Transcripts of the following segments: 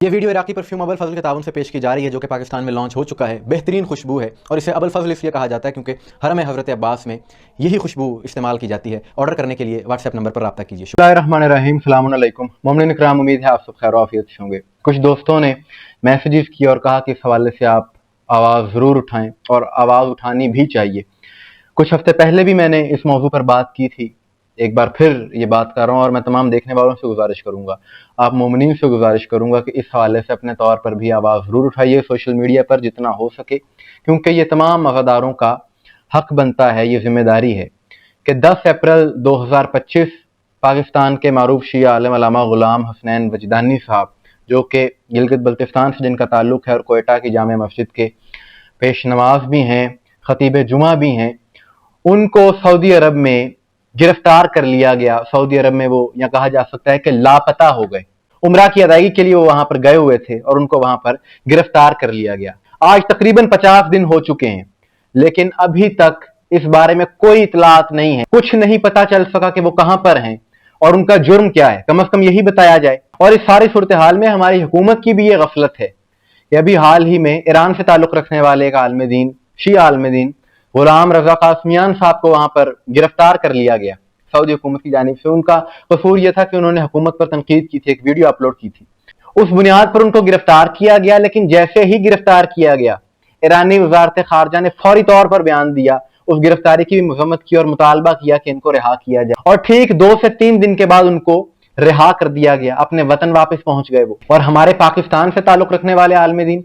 یہ ویڈیو عراقی پرفیوم ابو الفضل کے تعاون سے پیش کی جا رہی ہے، جو کہ پاکستان میں لانچ ہو چکا ہے۔ بہترین خوشبو ہے اور اسے ابو الفضل اس لیے کہا جاتا ہے کیونکہ حرم حضرت عباس میں یہی خوشبو استعمال کی جاتی ہے۔ آرڈر کرنے کے لیے واٹس ایپ نمبر پر رابطہ کیجیے۔ بسم اللہ الرحمن الرحیم، السلام علیکم مومنین اکرام، امید ہے آپ سب خیر و عافیت سے ہوں گے۔ کچھ دوستوں نے میسیجز کیے اور کہا کہ اس حوالے سے آپ آواز ضرور اٹھائیں، اور آواز اٹھانی بھی چاہیے۔ کچھ ہفتے پہلے بھی میں نے اس موضوع پر بات کی تھی، ایک بار پھر یہ بات کر رہا ہوں، اور میں تمام دیکھنے والوں سے گزارش کروں گا، آپ مومنین سے گزارش کروں گا کہ اس حوالے سے اپنے طور پر بھی آواز ضرور اٹھائیے سوشل میڈیا پر جتنا ہو سکے، کیونکہ یہ تمام عزاداروں کا حق بنتا ہے، یہ ذمہ داری ہے کہ 10 اپریل 2025 پاکستان کے معروف شیعہ عالم علامہ غلام حسنین وجدانی صاحب، جو کہ گلگت بلتستان سے جن کا تعلق ہے اور کوئٹہ کی جامع مسجد کے پیش نماز بھی ہیں، خطیب جمعہ بھی ہیں، ان کو سعودی عرب میں گرفتار کر لیا گیا۔ سعودی عرب میں وہ یا کہا جا سکتا ہے کہ لاپتہ ہو گئے۔ عمرہ کی ادائیگی کے لیے وہ وہاں پر گئے ہوئے تھے اور ان کو وہاں پر گرفتار کر لیا گیا۔ آج تقریباً 50 دن ہو چکے ہیں، لیکن ابھی تک اس بارے میں کوئی اطلاعات نہیں ہے، کچھ نہیں پتا چل سکا کہ وہ کہاں پر ہیں اور ان کا جرم کیا ہے، کم از کم یہی بتایا جائے۔ اور اس ساری صورتحال میں ہماری حکومت کی بھی یہ غفلت ہے کہ ابھی حال ہی میں ایران سے تعلق رکھنے والے ایک عالم دین، شیعہ عالم دین غلام رضا قاسمیان صاحب کو وہاں پر گرفتار کر لیا گیا سعودی حکومت کی جانب سے۔ ان کا قصور یہ تھا کہ انہوں نے حکومت پر تنقید کی تھی، ایک ویڈیو اپلوڈ کی تھی، اس بنیاد پر ان کو گرفتار کیا گیا۔ لیکن جیسے ہی گرفتار کیا گیا، ایرانی وزارت خارجہ نے فوری طور پر بیان دیا، اس گرفتاری کی بھی مذمت کی اور مطالبہ کیا کہ ان کو رہا کیا جائے، اور ٹھیک 2 سے 3 دن کے بعد ان کو رہا کر دیا گیا، اپنے وطن واپس پہنچ گئے وہ۔ اور ہمارے پاکستان سے تعلق رکھنے والے عالم دین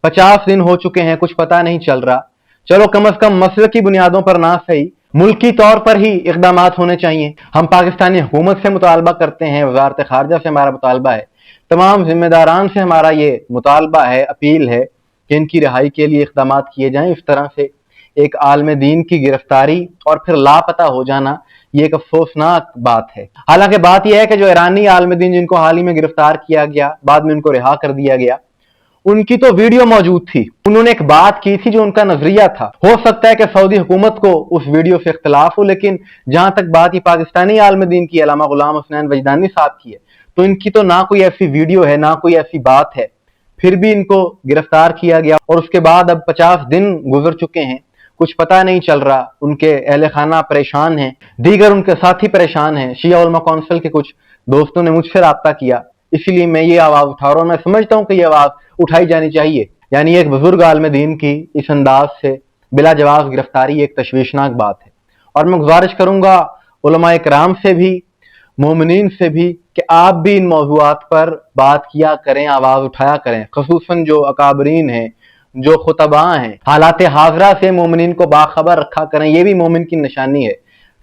50 دن ہو چکے ہیں، کچھ پتہ نہیں چل رہا۔ چلو کم از کم مسلکی بنیادوں پر نہ صحیح، ملکی طور پر ہی اقدامات ہونے چاہیے۔ ہم پاکستانی حکومت سے مطالبہ کرتے ہیں، وزارت خارجہ سے ہمارا مطالبہ ہے، تمام ذمہ داران سے ہمارا یہ مطالبہ ہے، اپیل ہے کہ ان کی رہائی کے لیے اقدامات کیے جائیں۔ اس طرح سے ایک عالم دین کی گرفتاری اور پھر لاپتہ ہو جانا، یہ ایک افسوسناک بات ہے۔ حالانکہ بات یہ ہے کہ جو ایرانی عالم دین جن کو حال ہی میں گرفتار کیا گیا، بعد میں ان کو رہا کر دیا گیا، ان کی تو ویڈیو موجود تھی، انہوں نے ایک بات کی تھی جو ان کا نظریہ تھا۔ ہو سکتا ہے کہ سعودی حکومت کو اس ویڈیو سے اختلاف ہو، لیکن جہاں تک بات یہ پاکستانی عالم دین کی علامہ غلام حسنین وجدانی صاحب کی ہے، تو ان کی تو نہ کوئی ایسی ویڈیو ہے، نہ کوئی ایسی بات ہے، پھر بھی ان کو گرفتار کیا گیا۔ اور اس کے بعد اب 50 دن گزر چکے ہیں، کچھ پتہ نہیں چل رہا، ان کے اہل خانہ پریشان ہیں، دیگر ان کے ساتھی پریشان ہیں۔ شیعہ علماء کونسل کے کچھ دوستوں نے مجھ سے رابطہ کیا، اسی لیے میں یہ آواز اٹھا رہا ہوں۔ میں سمجھتا ہوں کہ یہ آواز اٹھائی جانی چاہیے، یعنی ایک بزرگ عالم دین کی اس انداز سے بلا جواز گرفتاری ایک تشویشناک بات ہے۔ اور میں گزارش کروں گا علماء کرام سے بھی، مومنین سے بھی، کہ آپ بھی ان موضوعات پر بات کیا کریں، آواز اٹھایا کریں، خصوصاً جو اکابرین ہیں، جو خطباء ہیں، حالات حاضرہ سے مومنین کو باخبر رکھا کریں، یہ بھی مومن کی نشانی ہے۔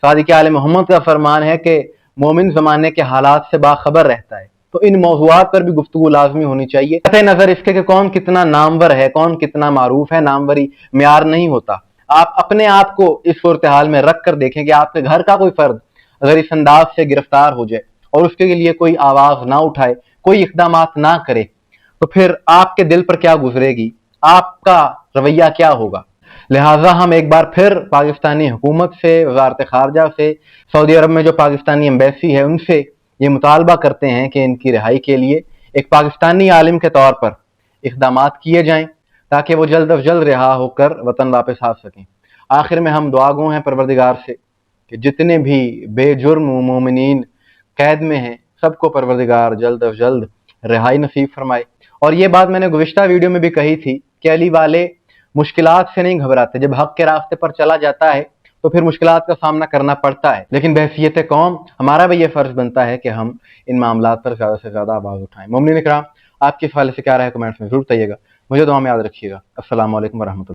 صادق آل محمد کا فرمان ہے کہ مومن زمانے کے حالات سے باخبر رہتا ہے، تو ان موضوعات پر بھی گفتگو لازمی ہونی چاہیے، قطع نظر اس کے کہ کون کتنا نامور ہے، کون کتنا معروف ہے۔ ناموری معیار نہیں ہوتا۔ آپ اپنے آپ کو اس صورتحال میں رکھ کر دیکھیں کہ آپ کے گھر کا کوئی فرد اگر اس انداز سے گرفتار ہو جائے اور اس کے لیے کوئی آواز نہ اٹھائے، کوئی اقدامات نہ کرے، تو پھر آپ کے دل پر کیا گزرے گی، آپ کا رویہ کیا ہوگا۔ لہٰذا ہم ایک بار پھر پاکستانی حکومت سے، وزارت خارجہ سے، سعودی عرب میں جو پاکستانی ایمبیسی ہے ان سے یہ مطالبہ کرتے ہیں کہ ان کی رہائی کے لیے ایک پاکستانی عالم کے طور پر اقدامات کیے جائیں، تاکہ وہ جلد از جلد رہا ہو کر وطن واپس آ سکیں۔ آخر میں ہم دعا گو ہیں پروردگار سے کہ جتنے بھی بے جرم مومنین قید میں ہیں، سب کو پروردگار جلد از جلد رہائی نصیب فرمائے۔ اور یہ بات میں نے گزشتہ ویڈیو میں بھی کہی تھی کہ علی والے مشکلات سے نہیں گھبراتے، جب حق کے راستے پر چلا جاتا ہے تو پھر مشکلات کا سامنا کرنا پڑتا ہے، لیکن بحیثیت قوم ہمارا بھی یہ فرض بنتا ہے کہ ہم ان معاملات پر زیادہ سے زیادہ آواز اٹھائیں۔ مومنین اکرام، آپ کے اس حوالے سے کیا رائے کمنٹس میں ضرور بتائیے گا۔ مجھے دعا میں یاد رکھیے گا۔ السلام علیکم ورحمۃ اللہ۔